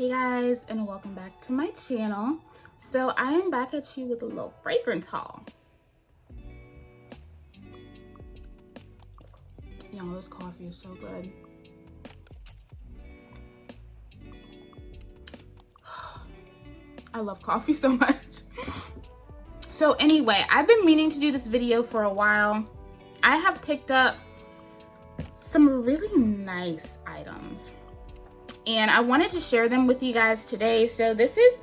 Hey guys, and welcome back to my channel. So I am back at you with a little fragrance haul. Y'all, this coffee is so good. I love coffee so much. So anyway, I've been meaning to do this video for a while. I have picked up some really nice items and I wanted to share them with you guys today. So this is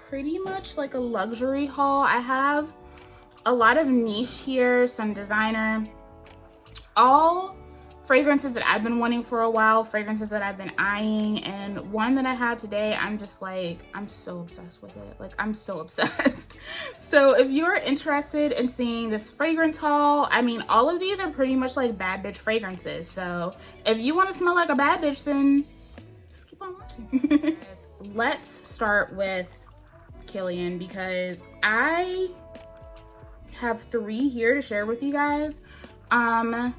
pretty much like a luxury haul. I have a lot of niche here, some designer, all fragrances that I've been wanting for a while, fragrances that I've been eyeing, and one that I have today, I'm just like, I'm so obsessed with it. Like, I'm so obsessed. So if you're interested in seeing this fragrance haul, I mean, all of these are pretty much like bad bitch fragrances. So if you want to smell like a bad bitch, then just keep on watching. Let's start with Kilian because I have 3 here to share with you guys. One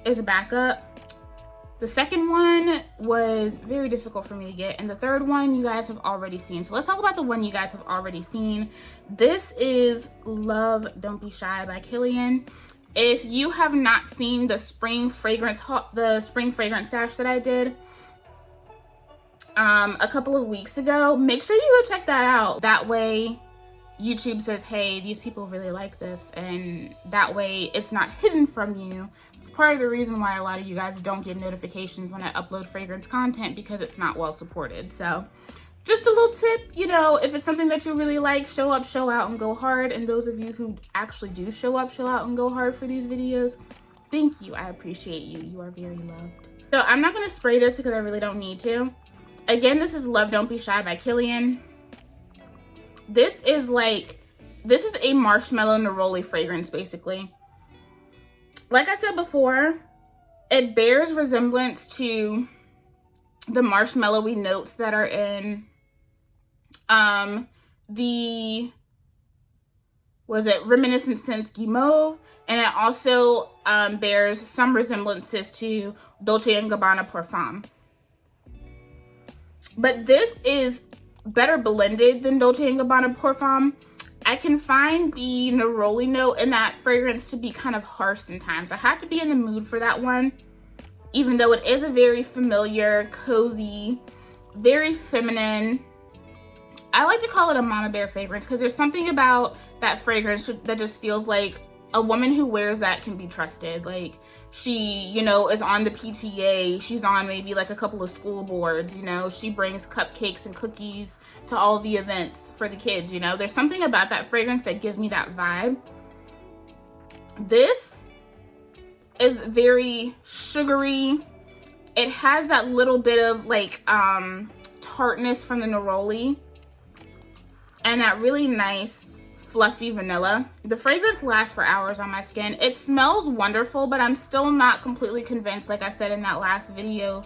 is a backup. The second one was very difficult for me to get, and the third one you guys have already seen. So let's talk about the one you guys have already seen. This is Love Don't Be Shy by Kilian. If you have not seen the spring fragrance stash that I did a couple of weeks ago, make sure you go check that out. That way YouTube says, hey, these people really like this, and that way it's not hidden from you. It's part of the reason why a lot of you guys don't get notifications when I upload fragrance content, because it's not well supported. So just a little tip, you know, if it's something that you really like, show up, show out, and go hard. And those of you who actually do show up, show out, and go hard for these videos, thank you. I appreciate you. You are very loved. So I'm not going to spray this because I really don't need to. Again, this is Love Don't Be Shy by Kilian. This is a marshmallow neroli fragrance, basically. Like I said before, it bears resemblance to the marshmallowy notes that are in Reminiscent Scents Guimauve, and it also bears some resemblances to Dolce & Gabbana Parfum. But this is better blended than Dolce & Gabbana Parfum. I can find the neroli note in that fragrance to be kind of harsh sometimes. I had to be in the mood for that one, even though it is a very familiar, cozy, very feminine. I like to call it a mama bear fragrance because there's something about that fragrance that just feels like a woman who wears that can be trusted. Like, she, you know, is on the PTA. She's on maybe like a couple of school boards, you know. She brings cupcakes and cookies to all the events for the kids, you know. There's something about that fragrance that gives me that vibe. This is very sugary. It has that little bit of like tartness from the neroli and that really nice fluffy vanilla. The fragrance lasts for hours on my skin. It smells wonderful, but I'm still not completely convinced, like I said in that last video,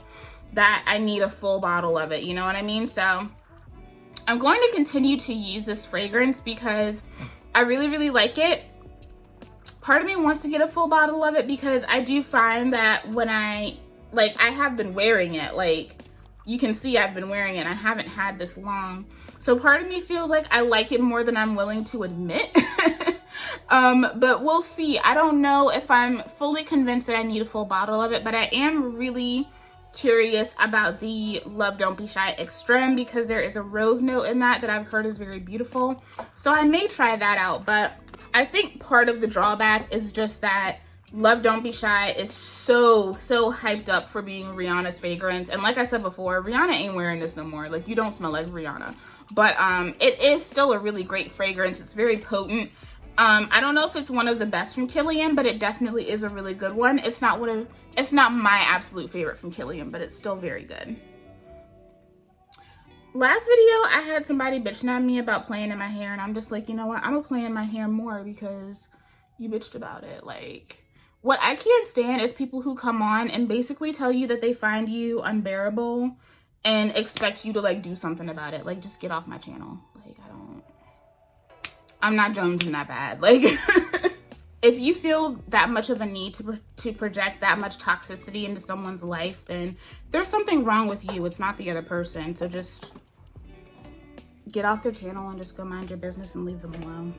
that I need a full bottle of it, you know what I mean? So I'm going to continue to use this fragrance because I really, really like it. Part of me wants to get a full bottle of it because I do find that when I have been wearing it, like you can see I've been wearing it. I haven't had this long. So part of me feels like I like it more than I'm willing to admit. But we'll see. I don't know if I'm fully convinced that I need a full bottle of it, but I am really curious about the Love Don't Be Shy Extreme because there is a rose note in that I've heard is very beautiful. So I may try that out, but I think part of the drawback is just that Love Don't Be Shy is so hyped up for being Rihanna's fragrance. And like I said before, Rihanna ain't wearing this no more. Like, you don't smell like Rihanna. But it is still a really great fragrance. It's very potent. I don't know if it's one of the best from Kilian, but it definitely is a really good one. It's not my absolute favorite from Kilian, but it's still very good. Last video, I had somebody bitching at me about playing in my hair, and I'm just like, you know what? I'm gonna play in my hair more because you bitched about it. Like, what I can't stand is people who come on and basically tell you that they find you unbearable and expect you to like do something about it. Like, just get off my channel. Like, I'm not jonesing that bad. Like, if you feel that much of a need to project that much toxicity into someone's life, then there's something wrong with you. It's not the other person. So just get off their channel and just go mind your business and leave them alone.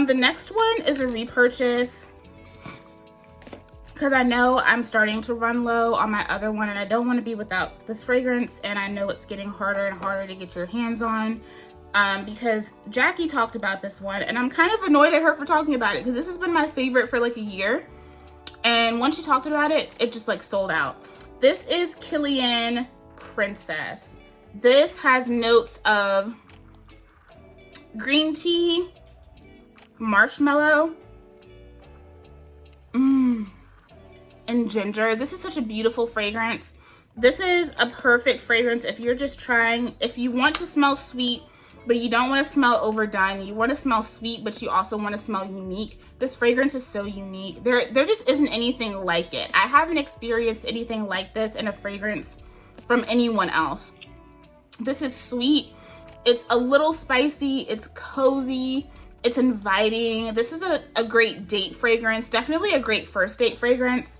The next one is a repurchase because I know I'm starting to run low on my other one and I don't want to be without this fragrance, and I know it's getting harder and harder to get your hands on because Jackie talked about this one and I'm kind of annoyed at her for talking about it because this has been my favorite for like a year, and once she talked about it, it just like sold out. This is Kilian Princess. This has notes of green tea, marshmallow, and ginger. This is such a beautiful fragrance. This is a perfect fragrance if you're just trying, if you want to smell sweet, but you don't want to smell overdone. You want to smell sweet, but you also want to smell unique. This fragrance is so unique. There just isn't anything like it. I haven't experienced anything like this in a fragrance from anyone else. This is sweet. It's a little spicy. It's cozy. It's inviting. This is a great date fragrance. Definitely a great first date fragrance,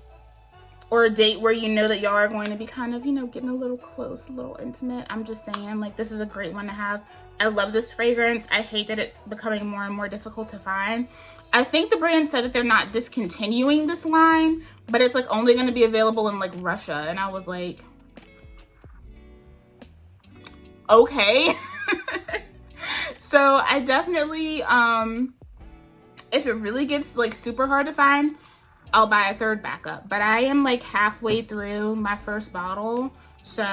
or a date where you know that y'all are going to be kind of, you know, getting a little close, a little intimate. I'm just saying, like, this is a great one to have. I love this fragrance. I hate that it's becoming more and more difficult to find. I think the brand said that they're not discontinuing this line, but it's like only going to be available in like Russia. And I was like, okay. So I definitely, if it really gets like super hard to find, I'll buy a third backup. But I am like halfway through my first bottle, so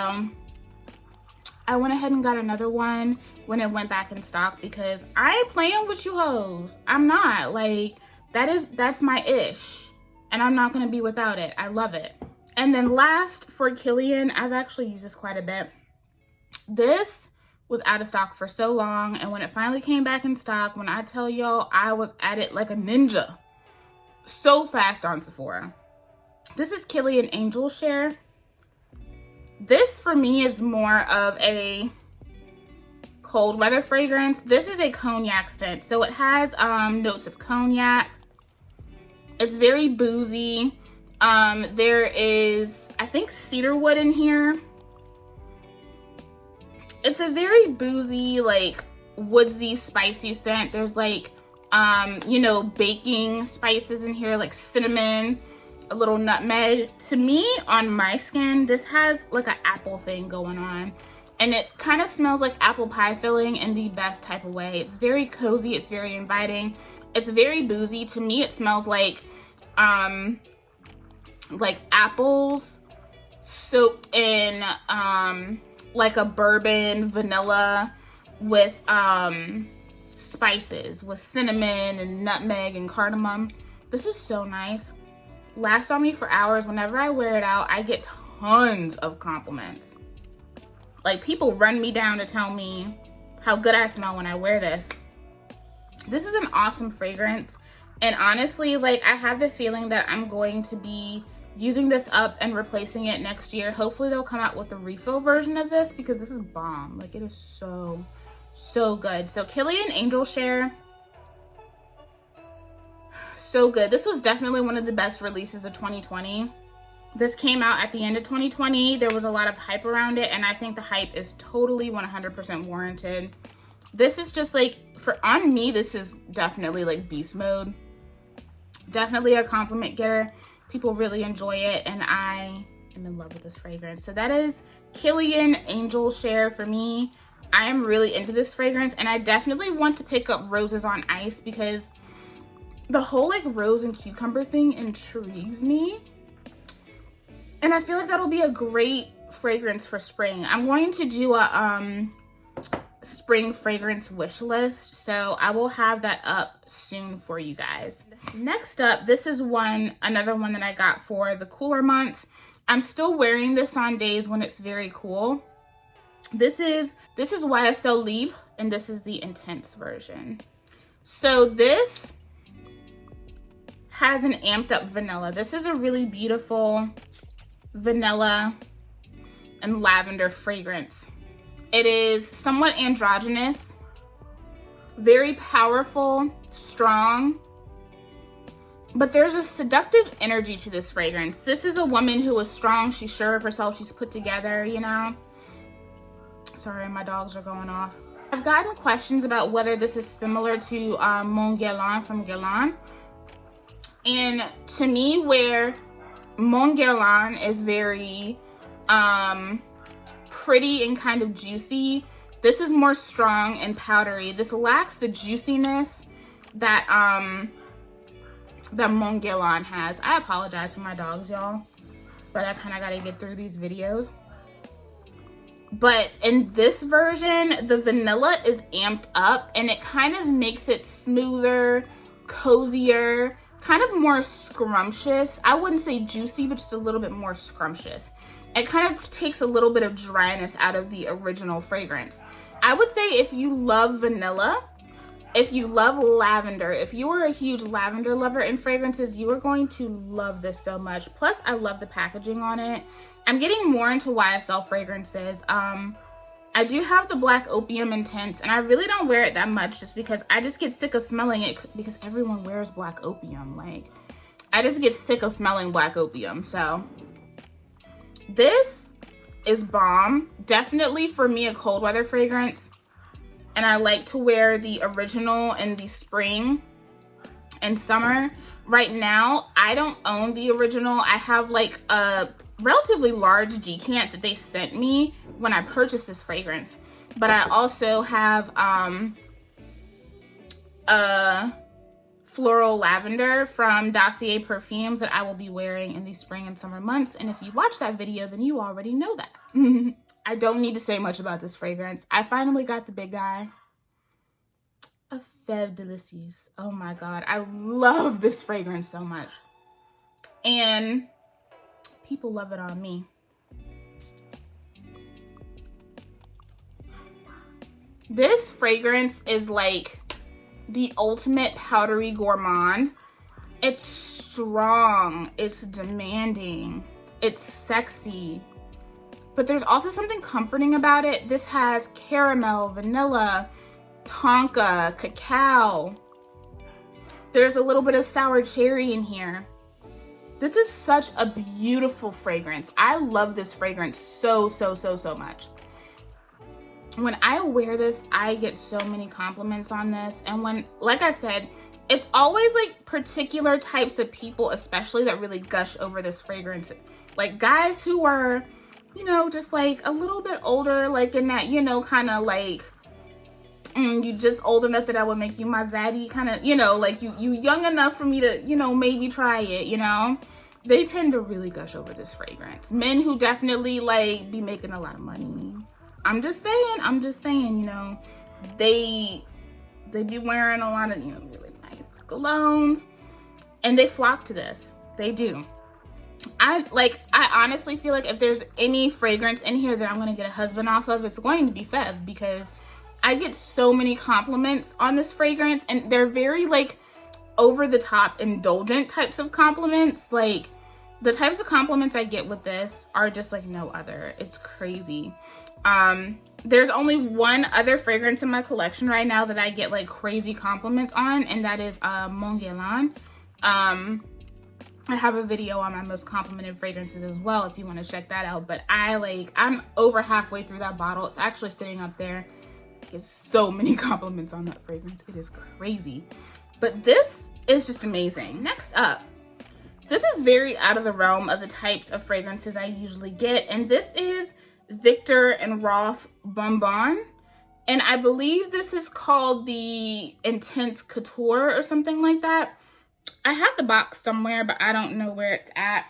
I went ahead and got another one when it went back in stock because I ain't playing with you hoes. I'm not. Like, that's my ish, and I'm not gonna be without it. I love it. And then last for Kilian, I've actually used this quite a bit. This was out of stock for so long, and when it finally came back in stock, when I tell y'all, I was at it like a ninja. So fast on Sephora. This is Kilian Angel Share. This for me is more of a cold weather fragrance. This is a cognac scent, so it has notes of cognac. It's very boozy. There is, I think, cedarwood in here. It's a very boozy, like woodsy, spicy scent. There's like, you know, baking spices in here, like cinnamon, a little nutmeg. To me, on my skin, this has like an apple thing going on. And it kind of smells like apple pie filling in the best type of way. It's very cozy. It's very inviting. It's very boozy. To me, it smells like apples soaked in, like a bourbon vanilla with spices, with cinnamon and nutmeg and cardamom. This is so nice. Lasts on me for hours. Whenever I wear it out, I get tons of compliments. Like, people run me down to tell me how good I smell when I wear this. This is an awesome fragrance, and honestly, like, I have the feeling that I'm going to be using this up and replacing it next year. Hopefully they'll come out with the refill version of this because this is bomb. Like, it is so good. So Kilian Angel Share, so good. This was definitely one of the best releases of 2020. This came out at the end of 2020. There was a lot of hype around it, and I think the hype is totally 100% warranted. This is just like, on me, this is definitely like beast mode. Definitely a compliment getter. People really enjoy it, and I am in love with this fragrance. So that is Kilian Angel Share for me. I am really into this fragrance, and I definitely want to pick up Roses on Ice because the whole like rose and cucumber thing intrigues me. And I feel like that'll be a great fragrance for spring. I'm going to do a spring fragrance wish list, so I will have that up soon for you guys. Next up, this is another one that I got for the cooler months. I'm still wearing this on days when it's very cool. This is YSL Libre, and this is the Intense version. So this has an amped up vanilla. This is a really beautiful vanilla and lavender fragrance. It is somewhat androgynous, very powerful, strong, but there's a seductive energy to this fragrance. This is a woman who is strong. She's sure of herself. She's put together, you know. Sorry, my dogs are going off. I've gotten questions about whether this is similar to Mon Guerlain from Guerlain. And to me, where Mon Guerlain is very pretty and kind of juicy, this is more strong and powdery. This lacks the juiciness that that Mon Guerlain has. I apologize for my dogs, y'all, but I kind of got to get through these videos. But in this version, the vanilla is amped up and it kind of makes it smoother, cozier, kind of more scrumptious. I wouldn't say juicy, but just a little bit more scrumptious. It kind of takes a little bit of dryness out of the original fragrance. I would say if you love vanilla, if you love lavender, if you are a huge lavender lover in fragrances, you are going to love this so much. Plus, I love the packaging on it. I'm getting more into YSL fragrances. I do have the Black Opium Intense, and I really don't wear it that much just because I just get sick of smelling it because everyone wears Black Opium. Like, I just get sick of smelling Black Opium. So this is bomb. Definitely for me a cold weather fragrance. And I like to wear the original in the spring and summer. Right now, I don't own the original. I have like a relatively large decant that they sent me when I purchased this fragrance. But I also have a floral lavender from Dossier Perfumes that I will be wearing in the spring and summer months. And if you watch that video, then you already know that. I don't need to say much about this fragrance. I finally got the big guy. A Feve Délicieuse. Oh my God. I love this fragrance so much. And people love it on me. This fragrance is like the ultimate powdery gourmand. It's strong, it's demanding, it's sexy, but there's also something comforting about it. This has caramel, vanilla, tonka, cacao. There's a little bit of sour cherry in here. This is such a beautiful fragrance. I love this fragrance so much. When I wear this, I get so many compliments on this. And when, like I said, it's always like particular types of people, especially, that really gush over this fragrance. Like guys who are, you know, just like a little bit older, like in that, you know, kind of like, you just old enough that I would make you my zaddy kind of, you know, like you young enough for me to, you know, maybe try it, you know. They tend to really gush over this fragrance. Men who definitely like be making a lot of money. I'm just saying, you know, they be wearing a lot of, you know, really nice colognes, and they flock to this. They do. I honestly feel like if there's any fragrance in here that I'm gonna get a husband off of, it's going to be Feve, because I get so many compliments on this fragrance, and they're very like over the top, indulgent types of compliments. Like the types of compliments I get with this are just like no other. It's crazy. There's only one other fragrance in my collection right now that I get like crazy compliments on, and that is Mon Guerlain. I have a video on my most complimented fragrances as well if you want to check that out. But I'm over halfway through that bottle. It's actually sitting up there. There's so many compliments on that fragrance. It is crazy. But this is just amazing. Next up, this is very out of the realm of the types of fragrances I usually get, and this is Viktor&Rolf Bonbon, and I believe this is called the Intense Couture or something like that. I have the box somewhere, but I don't know where it's at.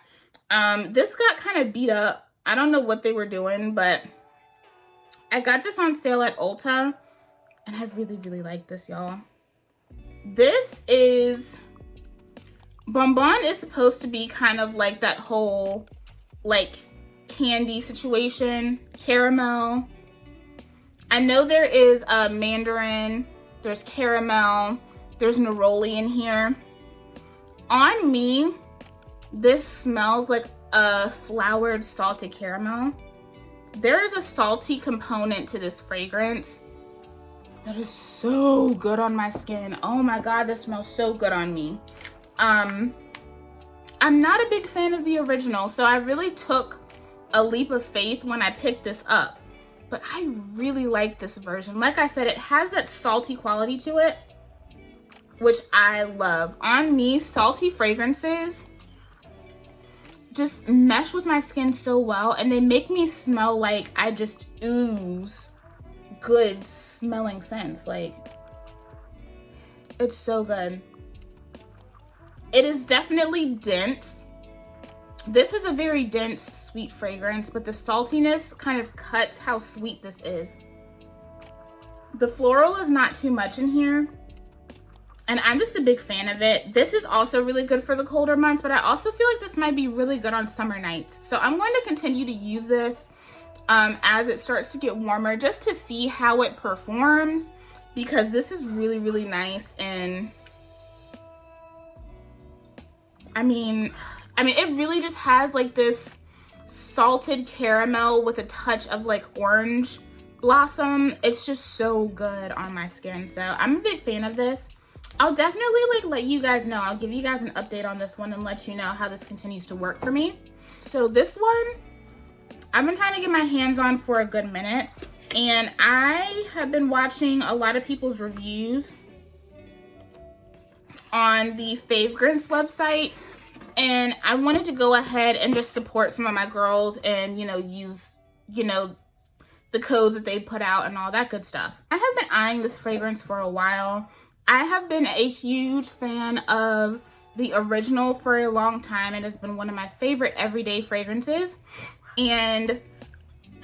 This got kind of beat up. I don't know what they were doing, but I got this on sale at Ulta, and I really like this, y'all. This is, Bonbon is supposed to be kind of like that whole like candy situation, caramel. I know there is a mandarin, there's caramel, there's neroli in here. On me, this smells like a flowered salted caramel. There is a salty component to this fragrance that is so good on my skin. Oh my God, this smells so good on me. I'm not a big fan of the original, so I really took a leap of faith when I picked this up. But I really like this version. Like I said, it has that salty quality to it, which I love. On me, salty fragrances just mesh with my skin so well, and they make me smell like I just ooze good smelling scents. Like, it's so good. It is definitely dense. This is a very dense, sweet fragrance, but the saltiness kind of cuts how sweet this is. The floral is not too much in here, and I'm just a big fan of it. This is also really good for the colder months, but I also feel like this might be really good on summer nights. So I'm going to continue to use this as it starts to get warmer, just to see how it performs, because this is really, really nice. And I mean, it really just has like this salted caramel with a touch of like orange blossom. It's just so good on my skin. So I'm a big fan of this. I'll definitely like let you guys know. I'll give you guys an update on this one and let you know how this continues to work for me. So this one, I've been trying to get my hands on for a good minute, and I have been watching a lot of people's reviews on the FAVGRANCE website, and I wanted to go ahead and just support some of my girls and, you know, use, you know, the codes that they put out and all that good stuff. I have been eyeing this fragrance for a while. I have been a huge fan of the original for a long time. It has been one of my favorite everyday fragrances. And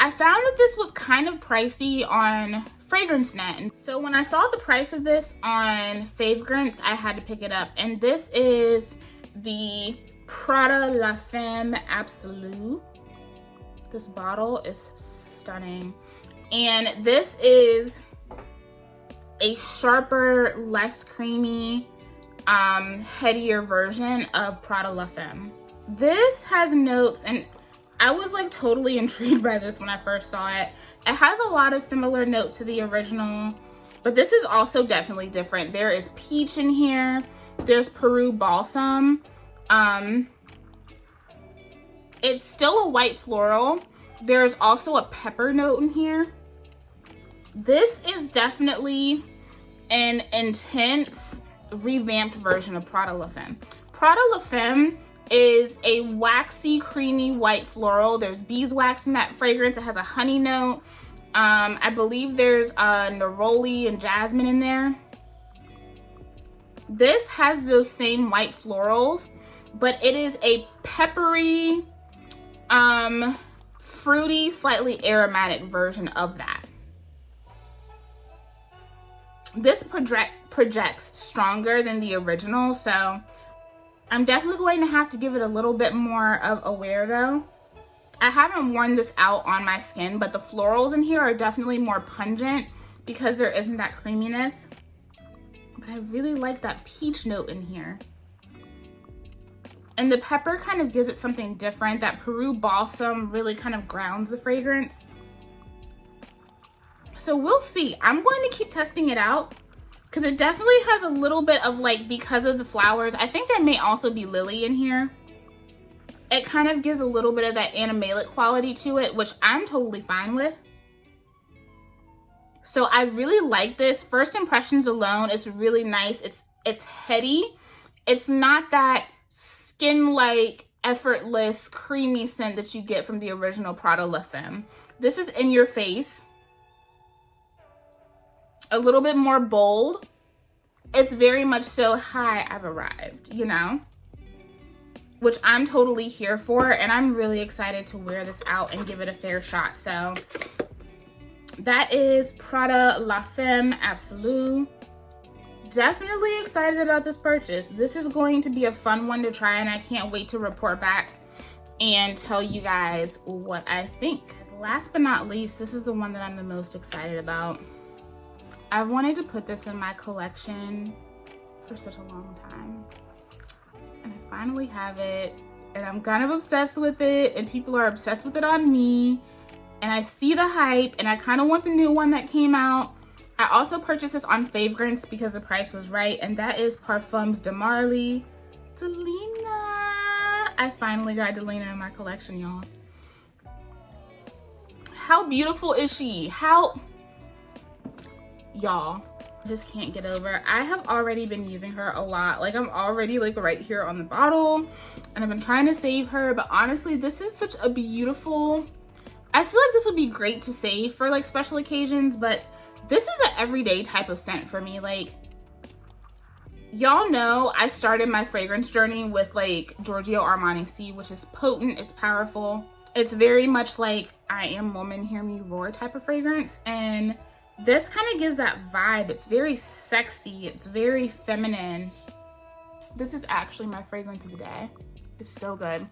I found that this was kind of pricey on FragranceNet. And so when I saw the price of this on FAVGRANCE, I had to pick it up. And this is the Prada La Femme Absolu. This bottle is stunning. And this is a sharper, less creamy, headier version of Prada La Femme. This has notes, and I was like totally intrigued by this when I first saw it. It has a lot of similar notes to the original, but this is also definitely different. There is peach in here. There's Peru balsam. It's still a white floral. There's also a pepper note in here. This is definitely an intense, revamped version of Prada La Femme. Prada La Femme is a waxy, creamy white floral. There's beeswax in that fragrance. It has a honey note. I believe there's neroli and jasmine in there. This has those same white florals, but it is a peppery, fruity, slightly aromatic version of that. This projects stronger than the original, so I'm definitely going to have to give it a little bit more of a wear though. I haven't worn this out on my skin, but the florals in here are definitely more pungent because there isn't that creaminess. But I really like that peach note in here. And the pepper kind of gives it something different. That Peru balsam really kind of grounds the fragrance. So we'll see. I'm going to keep testing it out because it definitely has a little bit of like, because of the flowers, I think there may also be lily in here. It kind of gives a little bit of that animalic quality to it, which I'm totally fine with. So I really like this. First impressions alone is really nice. It's heady. It's not that skin-like, effortless, creamy scent that you get from the original Prada La Femme. This is in your face. A little bit more bold. It's very much so, hi, I've arrived, you know? Which I'm totally here for, and I'm really excited to wear this out and give it a fair shot. So that is Prada La Femme Absolu. Definitely excited about this purchase. This is going to be a fun one to try, and I can't wait to report back and tell you guys what I think. Last but not least, this is the one that I'm the most excited about. I've wanted to put this in my collection for such a long time. And I finally have it. And I'm kind of obsessed with it. And people are obsessed with it on me. And I see the hype. And I kind of want the new one that came out. I also purchased this on FAVGRANCE because the price was right. And that is Parfums Demarlie Delina. I finally got Delina in my collection, y'all. How beautiful is she? Y'all, just can't get over. I have already been using her a lot. Like, I'm already like right here on the bottle, and I've been trying to save her, but honestly, this is such a beautiful, I feel like this would be great to save for like special occasions, but this is an everyday type of scent for me. Like, y'all know I started my fragrance journey with like Giorgio Armani C, which is potent, it's powerful. It's very much like I Am Woman, Hear Me Roar type of fragrance, and this kind of gives that vibe. It's very sexy, it's very feminine. This is actually my fragrance of the day. It's so good.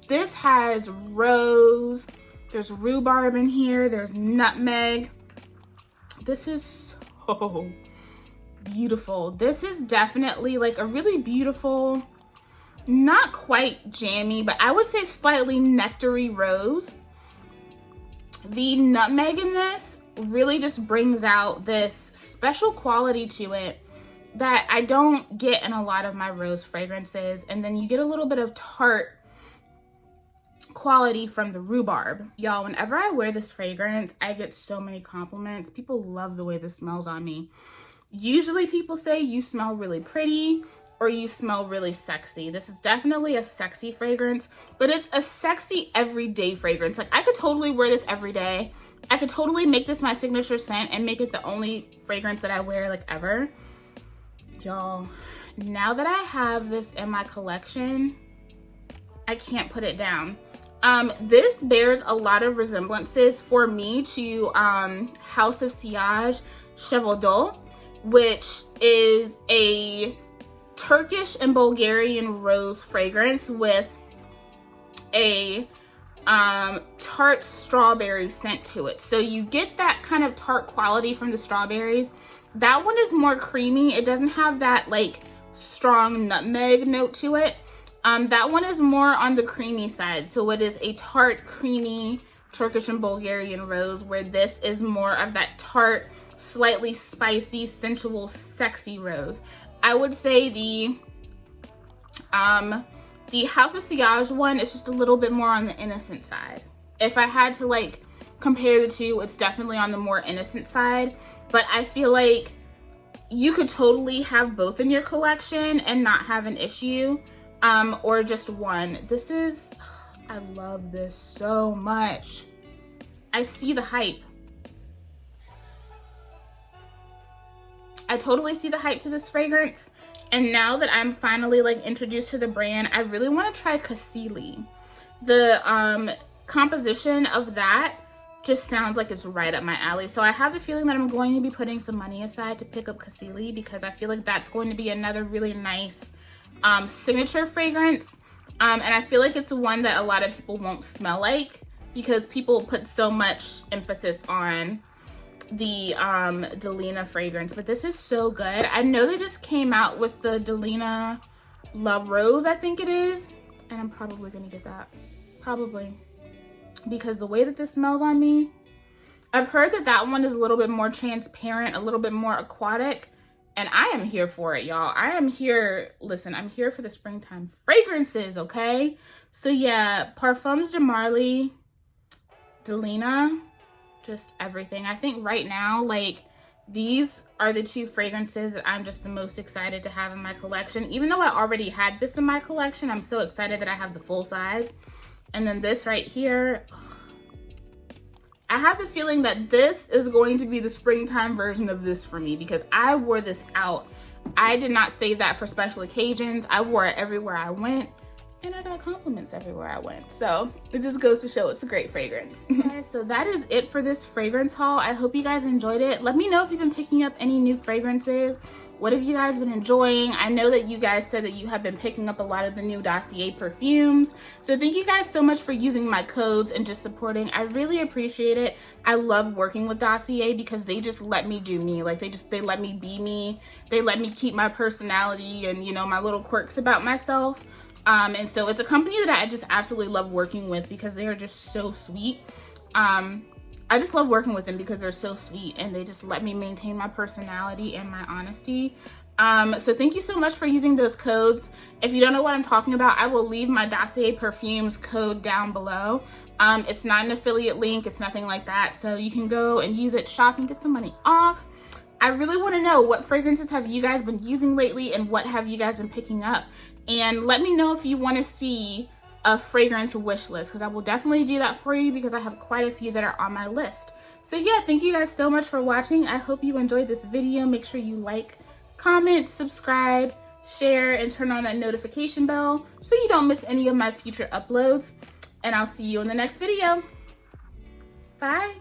This has rose, there's rhubarb in here, there's nutmeg. This is so beautiful. This is definitely like a really beautiful, not quite jammy, but I would say slightly nectary rose. The nutmeg in this really just brings out this special quality to it that I don't get in a lot of my rose fragrances. And then you get a little bit of tart quality from the rhubarb. Y'all, whenever I wear this fragrance, I get so many compliments. People love the way this smells on me. Usually people say you smell really pretty or you smell really sexy. This is definitely a sexy fragrance, but it's a sexy everyday fragrance. Like, I could totally wear this every day. I could totally make this my signature scent and make it the only fragrance that I wear like ever. Y'all, now that I have this in my collection, I can't put it down. This bears a lot of resemblances for me to House of Sillage Cheval d'Eau, which is a Turkish and Bulgarian rose fragrance with a tart strawberry scent to it. So you get that kind of tart quality from the strawberries. That one is more creamy. It doesn't have that like strong nutmeg note to it. That one is more on the creamy side. So it is a tart, creamy Turkish and Bulgarian rose, where this is more of that tart, slightly spicy, sensual, sexy rose. I would say the House of Sillage one is just a little bit more on the innocent side. If I had to like compare the two, it's definitely on the more innocent side, but I feel like you could totally have both in your collection and not have an issue, or just one. This is, I love this so much. I see the hype. I totally see the hype to this fragrance. And now that I'm finally like introduced to the brand, I really want to try Cassili. The composition of that just sounds like it's right up my alley. So I have the feeling that I'm going to be putting some money aside to pick up Cassili, because I feel like that's going to be another really nice signature fragrance. And I feel like it's the one that a lot of people won't smell like, because people put so much emphasis on the Delina fragrance. But this is so good. I know they just came out with the Delina La Rose, I think it is, and I'm probably gonna get that, probably, because the way that this smells on me, I've heard that that one is a little bit more transparent, a little bit more aquatic, and I am here for it, y'all. I am here, listen, I'm here for the springtime fragrances, okay? So yeah, Parfums Demarlie, Delina, just everything. I think right now, like, these are the two fragrances that I'm just the most excited to have in my collection. Even though I already had this in my collection, I'm so excited that I have the full size. And then this right here, I have the feeling that this is going to be the springtime version of this for me, because I wore this out. I did not save that for special occasions. I wore it everywhere I went, and I got compliments everywhere I went. So it just goes to show it's a great fragrance. Okay, so that is it for this fragrance haul. I hope you guys enjoyed it. Let me know if you've been picking up any new fragrances. What have you guys been enjoying? I know that you guys said that you have been picking up a lot of the new Dossier perfumes. So thank you guys so much for using my codes and just supporting. I really appreciate it. I love working with Dossier because they just let me do me. Like, they let me be me. They let me keep my personality and, you know, my little quirks about myself. And so it's a company that I just absolutely love working with because they are just so sweet. I just love working with them because they're so sweet and they just let me maintain my personality and my honesty. So thank you so much for using those codes. If you don't know what I'm talking about, I will leave my Dossier Perfumes code down below. It's not an affiliate link, it's nothing like that. So you can go and use it, shop, and get some money off. I really want to know, what fragrances have you guys been using lately and what have you guys been picking up? And let me know if you want to see a fragrance wish list, because I will definitely do that for you because I have quite a few that are on my list. So yeah, thank you guys so much for watching. I hope you enjoyed this video. Make sure you like, comment, subscribe, share, and turn on that notification bell so you don't miss any of my future uploads. And I'll see you in the next video. Bye.